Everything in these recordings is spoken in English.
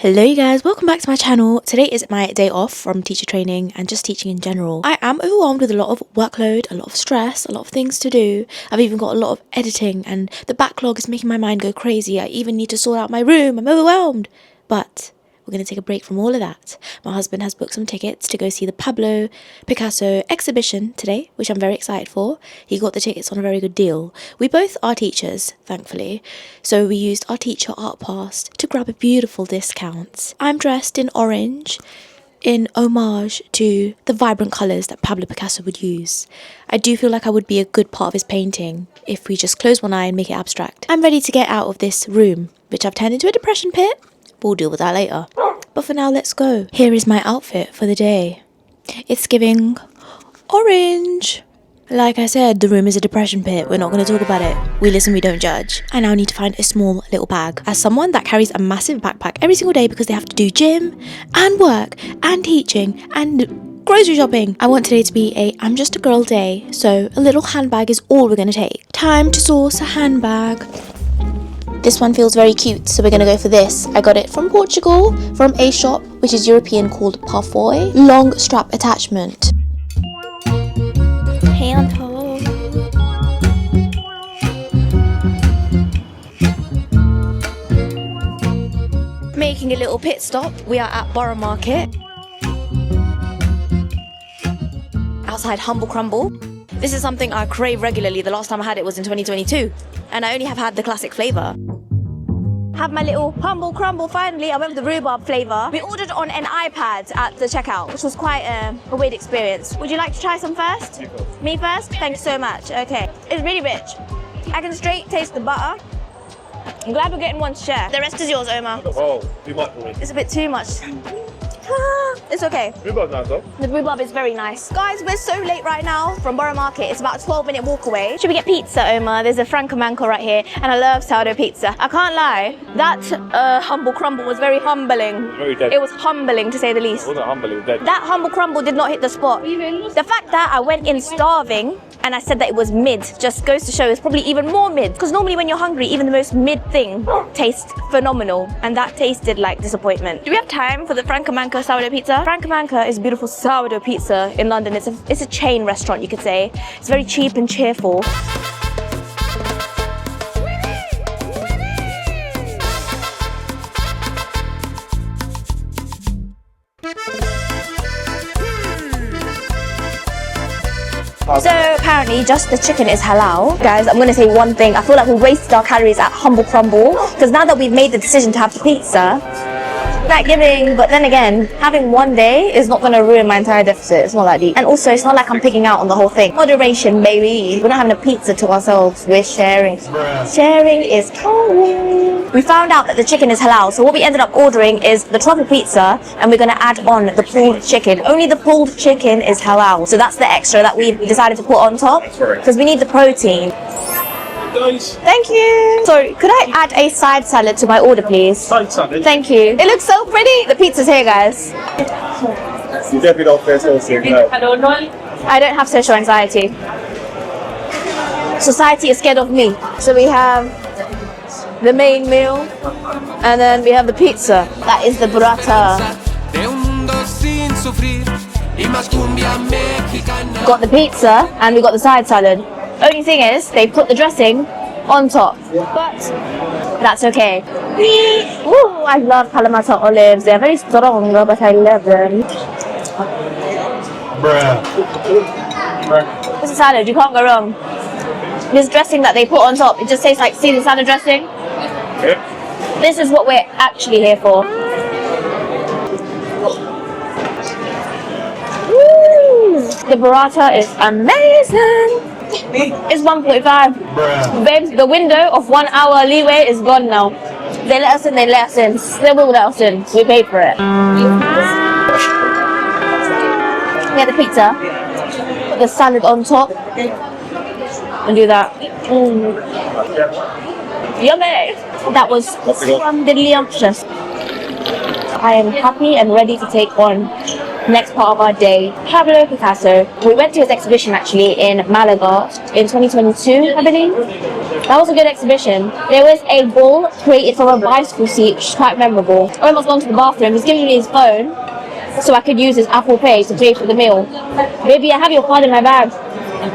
Hello you guys, welcome back to my channel. Today is my day off from teacher training and just teaching in general. I am overwhelmed with a lot of workload, a lot of stress, a lot of things to do. I've even got a lot of editing and the backlog is making my mind go crazy. I even need to sort out my room. I'm overwhelmed. But we're going to take a break from all of that. My husband has booked some tickets to go see the Pablo Picasso exhibition today, which I'm very excited for. He got the tickets on a very good deal. We both are teachers, thankfully, so we used our teacher art pass to grab a beautiful discount. I'm dressed in orange, in homage to the vibrant colours that Pablo Picasso would use. I do feel like I would be a good part of his painting if we just close one eye and make it abstract. I'm ready to get out of this room, which I've turned into a depression pit. We'll deal with that later. But for now, let's go. Here is my outfit for the day. It's giving orange. Like I said, the room is a depression pit. We're not going to talk about it. We listen, we don't judge. I now need to find a small little bag. As someone that carries a massive backpack every single day because they have to do gym and work and teaching and grocery shopping, I want today to be I'm just a girl day. So a little handbag is all we're going to take. Time to source a handbag. This one feels very cute, so we're going to go for this. I got it from Portugal, from a shop, which is European, called Parfoy. Long strap attachment. Handhold. Making a little pit stop. We are at Borough Market. Outside Humble Crumble. This is something I crave regularly. The last time I had it was in 2022. And I only have had the classic flavour. Have my little Humble Crumble finally. I went with the rhubarb flavour. We ordered on an iPad at the checkout, which was quite a weird experience. Would you like to try some first? Me first? Thank you so much. Okay. It's really rich. I can straight taste the butter. I'm glad we're getting one to share. The rest is yours, Omar. Oh, too much for me. It's a bit too much. It's okay. Rhubarb's nice though. The rhubarb is very nice. Guys, we're so late right now from Borough Market. It's about a 12-minute walk away. Should we get pizza, Omar? There's a Franco Manca right here, and I love sourdough pizza. I can't lie, that Humble Crumble was very humbling. Very dead. It was humbling, to say the least. It wasn't humble, it was dead. That Humble Crumble did not hit the spot. The fact that I went in starving and I said that it was mid just goes to show it's probably even more mid. Because normally when you're hungry, even the most mid thing tastes phenomenal. And that tasted like disappointment. Do we have time for the Franco Manca sourdough pizza? Franco Manca is a beautiful sourdough pizza in London. It's a chain restaurant, you could say. It's very cheap and cheerful. So apparently just the chicken is halal. Guys, I'm gonna say one thing. I feel like we wasted our calories at Humble Crumble because now that we've made the decision to have the pizza, not giving, but then again, having one day is not gonna ruin my entire deficit. It's not that deep. And also, it's not like I'm picking out on the whole thing. Moderation, baby. We're not having a pizza to ourselves. We're sharing. Sharing is caring. We found out that the chicken is halal, so what we ended up ordering is the truffle pizza, and we're gonna add on the pulled chicken. Only the pulled chicken is halal, so that's the extra that we decided to put on top because we need the protein. Nice. Thank you. Sorry, could I add a side salad to my order, please? Side salad? Thank you. It looks so pretty. The pizza's here, guys. You definitely don't face social anxiety. I don't have social anxiety. Society is scared of me. So we have the main meal, and then we have the pizza. That is the burrata. Got the pizza, and we got the side salad. Only thing is, they put the dressing on top, but that's okay. Ooh, I love Kalamata olives. They're very strong, but I love them. It's a salad, you can't go wrong. This dressing that they put on top, it just tastes like Caesar salad dressing. Yep. This is what we're actually here for. Ooh, the burrata is amazing. It's 1:45. Babes, the window of 1 hour leeway is gone now. They let us in, they let us in. They will let us in. We paid for it. We had the pizza. Put the salad on top. And do that. Yummy! That was scrumptious. I am happy and ready to take on next part of our day. Pablo Picasso. We went to his exhibition actually in Malaga in 2022, I believe. That was a good exhibition. There was a ball created from a bicycle seat, which is quite memorable. I almost gone to the bathroom. He's giving me his phone so I could use his Apple Pay to pay for the meal. Maybe I have your card in my bag,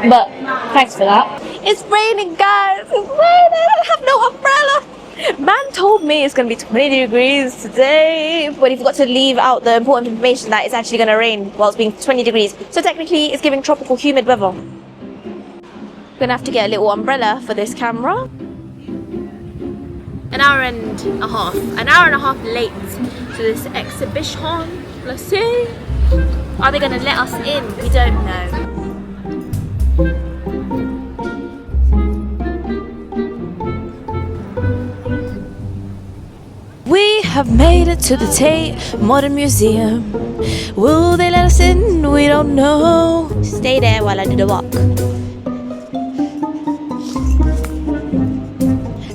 but thanks for that. It's raining, guys. It's raining. I have no umbrella. Man told me it's going to be 20 degrees today, but he forgot to leave out the important information that it's actually going to rain while it's being 20 degrees. So technically, it's giving tropical humid weather. Going to have to get a little umbrella for this camera. An hour and a half late to this exhibition. Let's see. Are they going to let us in? We don't know. We have made it to the Tate Modern Museum. Will they let us in? We don't know. Stay there while I do the walk.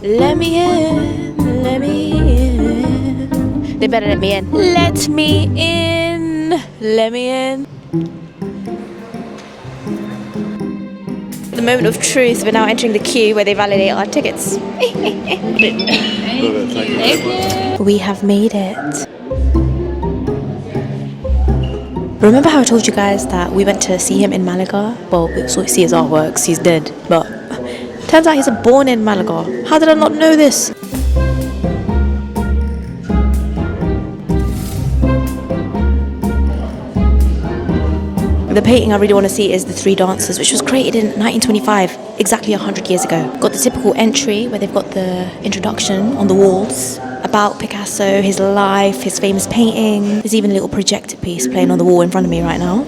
Let me in, let me in. They better let me in. Let me in, let me in. The moment of truth, we're now entering the queue where they validate our tickets. We have made it. Remember how I told you guys that we went to see him in Malaga? Well, we saw see his artworks, he's dead, but turns out he's born in Malaga. How did I not know this? The painting I really want to see is The Three Dancers, which was created in 1925, exactly 100 years ago. Got the typical entry where they've got the introduction on the walls about Picasso, his life, his famous painting. There's even a little projector piece playing on the wall in front of me right now.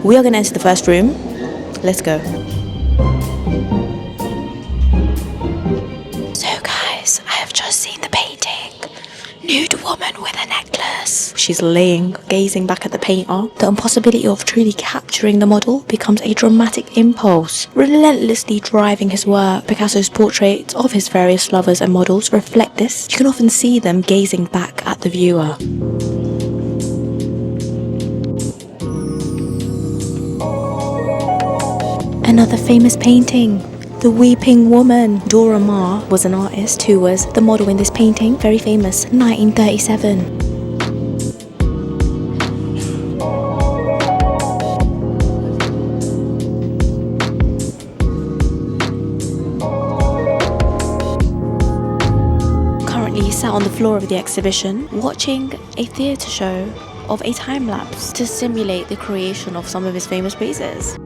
We are going to enter the first room. Let's go. So guys, I have just seen the painting. Nude woman with a necklace. She's laying, gazing back at the painter. The impossibility of truly capturing the model becomes a dramatic impulse, relentlessly driving his work. Picasso's portraits of his various lovers and models reflect this. You can often see them gazing back at the viewer. Another famous painting. The Weeping Woman. Dora Maar was an artist who was the model in this painting. Very famous, 1937. Currently sat on the floor of the exhibition, watching a theatre show of a time lapse to simulate the creation of some of his famous pieces.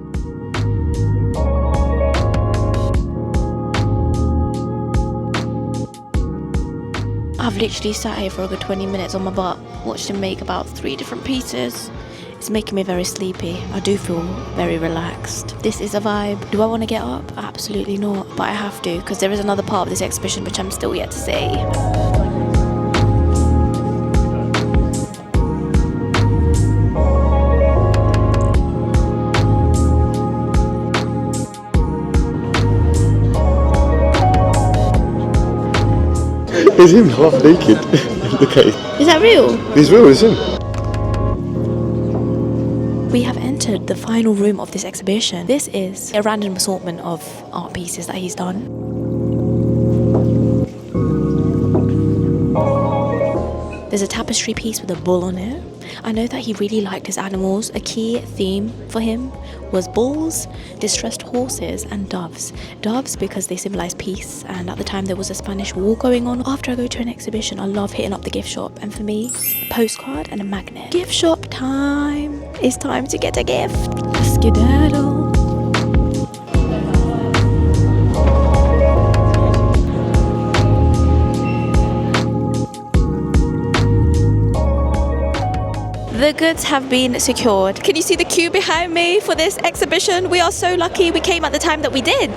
I've literally sat here for a good 20 minutes on my butt, watched him make about 3 different pieces. It's making me very sleepy. I do feel very relaxed. This is a vibe. Do I want to get up? Absolutely not, but I have to, because there is another part of this exhibition which I'm still yet to see. It's him half naked. Look at it. Is that real? He's real, it's him. We have entered the final room of this exhibition. This is a random assortment of art pieces that he's done. There's a tapestry piece with a bull on it. I know that he really liked his animals. A key theme for him was bulls, distressed horses and doves. Doves because they symbolize peace, and at the time there was a Spanish war going on. After I go to an exhibition, I love hitting up the gift shop, and for me, a postcard and a magnet. Gift shop time! It's time to get a gift. Skedaddle. The goods have been secured. Can you see the queue behind me for this exhibition? We are so lucky we came at the time that we did,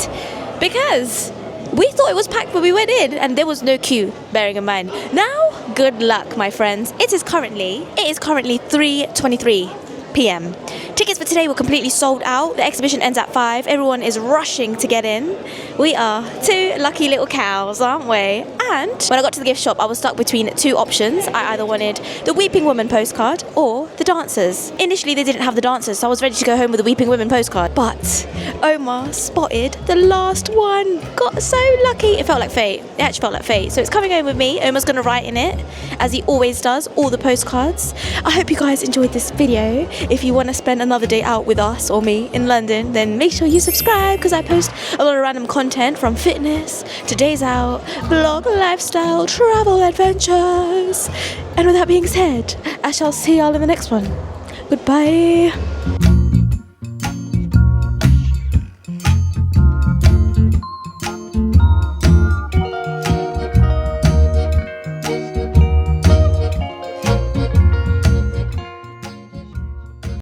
because we thought it was packed when we went in and there was no queue, bearing in mind. Now, good luck, my friends. It is currently 3:23 p.m. Tickets for today were completely sold out. The exhibition ends at 5. Everyone is rushing to get in. We are 2 lucky little cows, aren't we? And when I got to the gift shop, I was stuck between two options. I either wanted the Weeping Woman postcard or the dancers. Initially, they didn't have the dancers, so I was ready to go home with the Weeping Women postcard. But Omar spotted the last one. Got so lucky. It felt like fate. It actually felt like fate. So it's coming home with me. Omar's going to write in it, as he always does, all the postcards. I hope you guys enjoyed this video. If you want to spend another day out with us or me in London, then make sure you subscribe, because I post a lot of random content from fitness to days out, blog, lifestyle, travel, adventures. And with that being said, I shall see y'all in the next one. Goodbye.